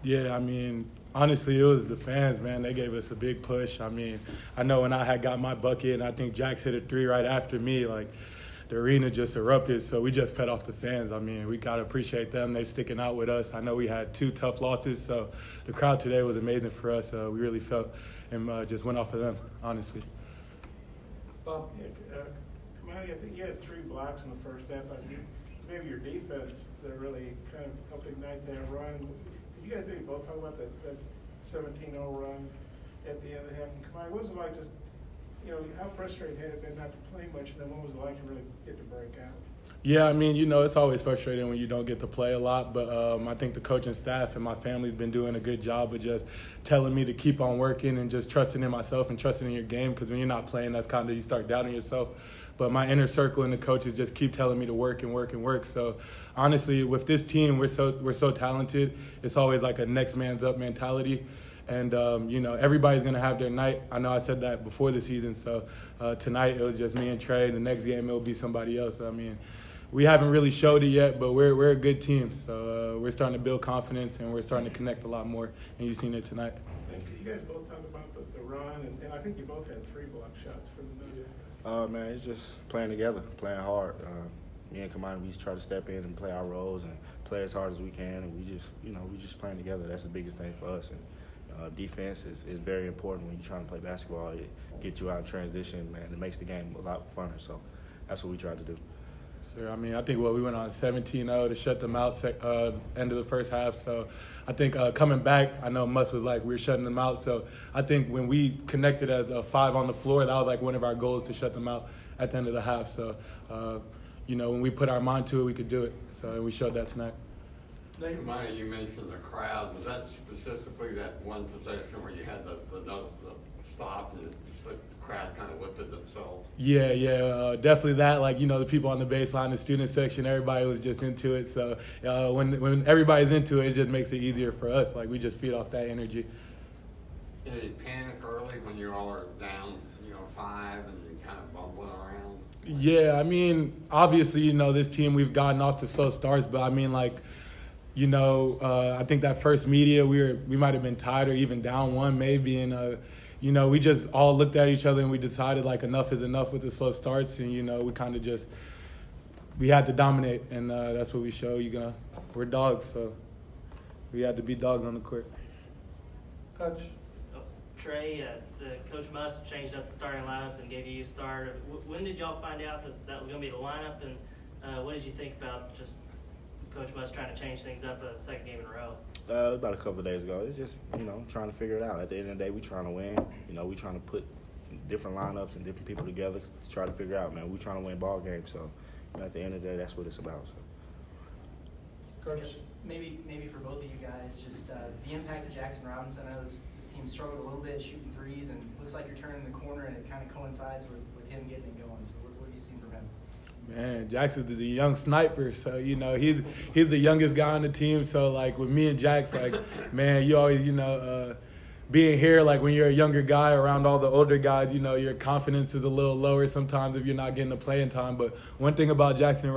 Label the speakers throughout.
Speaker 1: Yeah, I mean, honestly, it was the fans, man. They gave us a big push. I mean, I know when I had got my bucket, and I think Jax hit a three right after me, like, the arena just erupted, so we just fed off the fans. I mean, we got to appreciate them. They sticking out with us. I know we had 2 tough losses, so the crowd today was amazing for us. We really felt and just went off of them, honestly.
Speaker 2: Bob, Kamani, I think you had 3 blocks in the first half. Maybe your defense that really kind of helped ignite that run. Did you guys maybe both talk about that 17-0 run at the end of the half? And Kamani, what was it like just, how frustrating had it been not to play much, and then what was it like to really get to break out?
Speaker 1: Yeah, I mean, it's always frustrating when you don't get to play a lot, but I think the coaching staff and my family have been doing a good job of just telling me to keep on working and just trusting in myself and trusting in your game, because when you're not playing, that's kind of, you start doubting yourself. But my inner circle and the coaches just keep telling me to work and work and work. So honestly, with this team, we're so talented. It's always like a next man's up mentality. And, everybody's going to have their night. I know I said that before the season. So tonight it was just me and Trey. The next game it will be somebody else. I mean, we haven't really showed it yet, but we're a good team. So we're starting to build confidence, and we're starting to connect a lot more. And you've seen it tonight.
Speaker 2: And you guys both talk about the run, and I think you both had 3 block shots for the night.
Speaker 3: Man, it's just playing together, playing hard. Me and Kamani, we just try to step in and play our roles and play as hard as we can, and we just playing together. That's the biggest thing for us. And defense is very important when you're trying to play basketball. It gets you out in transition, man. It makes the game a lot funner. So that's what we try to do.
Speaker 1: Sure. I mean, I think we went on 17-0 to shut them out end of the first half. So I think coming back, I know Muss was like, we're shutting them out. So I think when we connected as a 5 on the floor, that was like one of our goals, to shut them out at the end of the half. So, when we put our mind to it, we could do it. So we showed that tonight.
Speaker 4: Kamani, you mentioned the crowd. Was that specifically that one possession where you had the stop and the crowd kind of lifted themselves?
Speaker 1: Yeah, definitely that. Like, the people on the baseline, the student section, everybody was just into it. So when everybody's into it, it just makes it easier for us. Like, we just feed off that energy.
Speaker 4: Did you panic early when you all are down, 5 and kind of bumbling around?
Speaker 1: Yeah, I mean, obviously, this team, we've gotten off to slow starts, but I mean, like, I think that first media, we might have been tied or even down 1 maybe, and we just all looked at each other and we decided like enough is enough with the slow starts, and we kind of we had to dominate, and that's what we show. We're dogs, so we had to be dogs on the court.
Speaker 2: Coach.
Speaker 5: Trey, the Coach Muss changed up the starting lineup and gave you a start. When did y'all find out that was going to be the lineup, and what did you think about just Coach Muss trying to change things up a second game in a row?
Speaker 3: About a couple of days ago. It's just, trying to figure it out. At the end of the day, we're trying to win. We're trying to put different lineups and different people together to try to figure out, man. We're trying to win ball games. So, at the end of the day, that's what it's about.
Speaker 6: So. Yes, maybe for both of you guys, just the impact of Jackson Robinson. I know this team struggled a little bit shooting threes, and it looks like you're turning the corner, and it kind of coincides with him getting it going. So what have you seen from him?
Speaker 1: Man, Jackson's the young sniper, so he's the youngest guy on the team. So like with me and Jax, like man, you always being here, like when you're a younger guy around all the older guys, your confidence is a little lower sometimes if you're not getting the playing time. But one thing about Jackson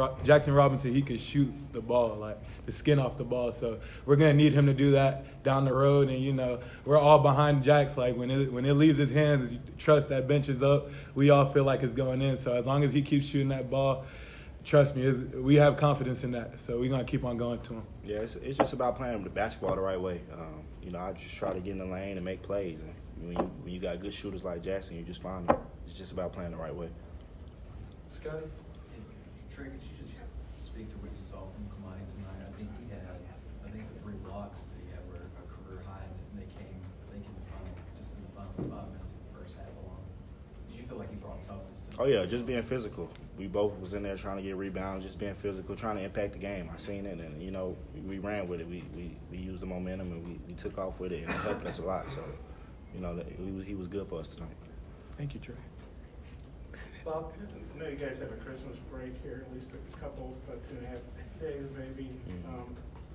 Speaker 1: Robinson, he can shoot the ball, like the skin off the ball. So we're gonna need him to do that down the road. And we're all behind Jax. Like when it leaves his hands, you trust that bench is up. We all feel like it's going in. So as long as he keeps shooting that ball, trust me, we have confidence in that. So we're gonna keep on going to him.
Speaker 3: Yeah, it's just about playing the basketball the right way. I just try to get in the lane and make plays. And when you got good shooters like Jackson, you just find them. It's just about playing the right way.
Speaker 2: Scotty?
Speaker 7: Trey, could you just speak to what you saw from Kamani tonight? I think the 3 blocks that he had were a career high, and they came, in the final 5 minutes of the first half alone. Did you feel like he brought toughness to the
Speaker 3: Oh, yeah, just being physical. We both was in there trying to get rebounds, just being physical, trying to impact the game. I seen it, and, we ran with it. We used the momentum, and we took off with it, and it helped us a lot. So, he was good for us tonight.
Speaker 1: Thank you, Trey.
Speaker 2: Bob, I know you guys have a Christmas break here, at least a couple, about 2.5 days maybe.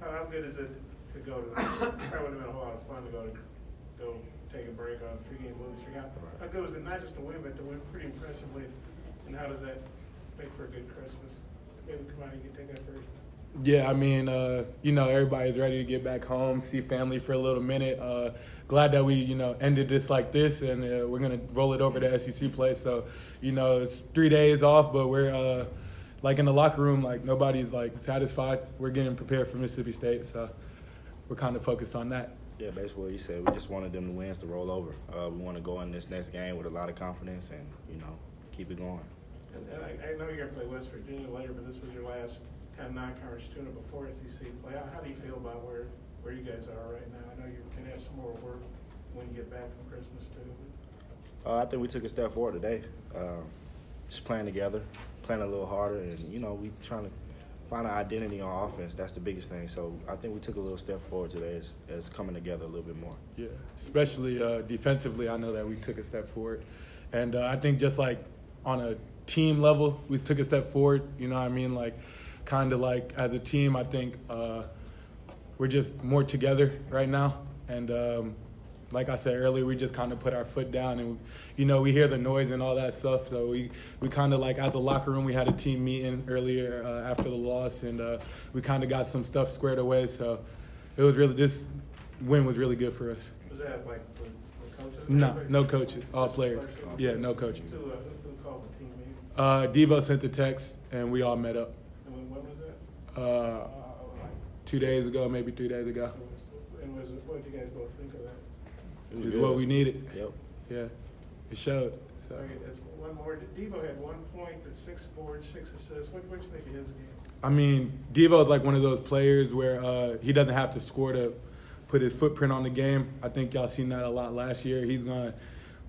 Speaker 2: How good is it to go to – probably would have been a whole lot of fun to go take a break on a 3-game losing streak. How good was it not just to win, but to win pretty impressively, and how does that make for a good Christmas? Maybe Kamani, you can take that first.
Speaker 1: Yeah, I mean, everybody's ready to get back home, see family for a little minute. Glad that we, ended this like this, and we're going to roll it over to SEC play. So, it's 3 days off, but we're, in the locker room, nobody's, satisfied. We're getting prepared for Mississippi State, so we're kind of focused on that.
Speaker 3: Yeah, basically what you said. We just wanted them to wins to roll over. We want to go in this next game with a lot of confidence and, keep it going.
Speaker 2: And I know you're going to play West Virginia later, but this was your last kind of non-conference tuna before SEC play. How do you feel about where you guys are right now? I know you can have some more work when you get back from Christmas too.
Speaker 3: I think we took a step forward today. Just playing together, playing a little harder, and we trying to find an identity on offense. That's the biggest thing. So I think we took a little step forward today as coming together a little bit more.
Speaker 1: Yeah, especially defensively, I know that we took a step forward, and I think just on a team level, we took a step forward. You know what I mean? As a team, I think we're just more together right now. And like I said earlier, we just kind of put our foot down, and we hear the noise and all that stuff. So we kind of at the locker room, we had a team meeting earlier after the loss, and we kind of got some stuff squared away. So it was this win was really good for us.
Speaker 2: Was that with coaches?
Speaker 1: No coaches, all players. Yeah, no coaches.
Speaker 2: Who called the team meeting?
Speaker 1: Devo sent the text, and we all met up.
Speaker 2: And when was that?
Speaker 1: 2 days ago, maybe 3 days ago.
Speaker 2: And what did you guys both think of that?
Speaker 1: It was what we needed.
Speaker 3: Yep.
Speaker 1: Yeah, it showed. So.
Speaker 2: Okay, that's one more. Devo had 1 point, but 6 boards, 6 assists. What do you think of his game?
Speaker 1: I mean, Devo is one of those players where he doesn't have to score to put his footprint on the game. I think y'all seen that a lot last year. He's gonna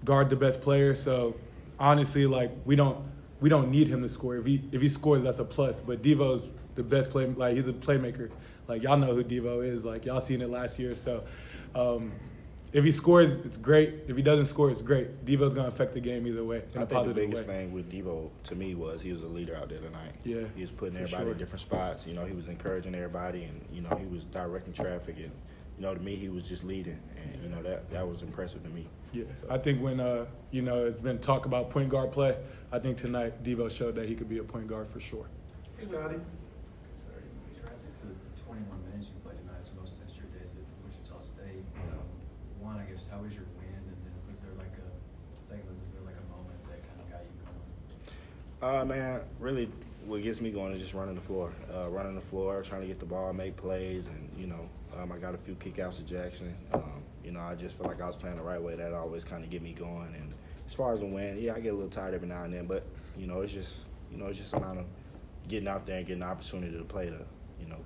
Speaker 1: guard the best player. So honestly, we don't need him to score. If he scores, that's a plus. But Devo's the best play. He's a playmaker. Y'all know who Devo is. Y'all seen it last year. So if he scores, it's great. If he doesn't score, it's great. Devo's gonna affect the game either way.
Speaker 3: I think the biggest thing with Devo to me was he was a leader out there tonight.
Speaker 1: Yeah,
Speaker 3: he was putting everybody in different spots. He was encouraging everybody, and he was directing traffic, and to me he was just leading, and that was impressive to me.
Speaker 1: Yeah, I think when it's been talk about point guard play, I think tonight Devo showed that he could be a point guard for sure.
Speaker 2: Hey, Scotty.
Speaker 7: Sorry, the 21 minutes you played tonight is most since your days at Wichita State. One, I guess, how was your win, and then was there a moment that kind of got you going?
Speaker 3: Man, really, what gets me going is just running the floor. Trying to get the ball, make plays, and I got a few kickouts to Jackson. I just feel like I was playing the right way. That always kind of get me going. And as far as a win, yeah, I get a little tired every now and then, but it's just a matter of getting out there and getting the opportunity to play to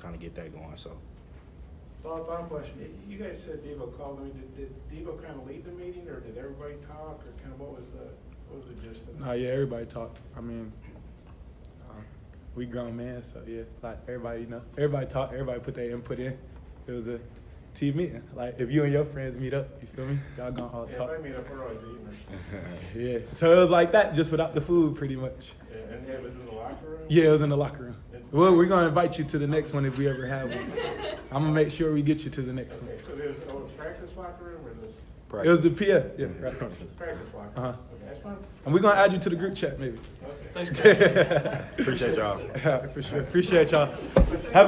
Speaker 3: kind of get that going. So.
Speaker 2: Final question. You guys said Devo called me. Did Devo kind of lead the meeting, or did everybody talk, or kind of what was the gist of it?
Speaker 1: Yeah, everybody talked. I mean, we grown men, so yeah, everybody, everybody talked. Everybody put their input in. It was a team meeting. If you and your friends meet up, you feel me? Y'all gonna all talk.
Speaker 2: If I meet up, we're always eating.
Speaker 1: Yeah. So it was like that, just without the food, pretty much.
Speaker 2: Yeah, and it was in the locker room?
Speaker 1: Yeah, it was in the locker room. Well, we're gonna invite you to the next one if we ever have one. I'm gonna make sure we get you to the next one.
Speaker 2: Okay, so it was a practice locker room, or is this?
Speaker 1: It was the PA. Yeah, right.
Speaker 2: Practice locker room.
Speaker 1: Uh-huh.
Speaker 2: Okay, that's fine.
Speaker 1: And we're gonna add you to the group chat, maybe.
Speaker 2: Okay.
Speaker 3: Appreciate y'all.
Speaker 1: Yeah, for sure. Appreciate y'all. Have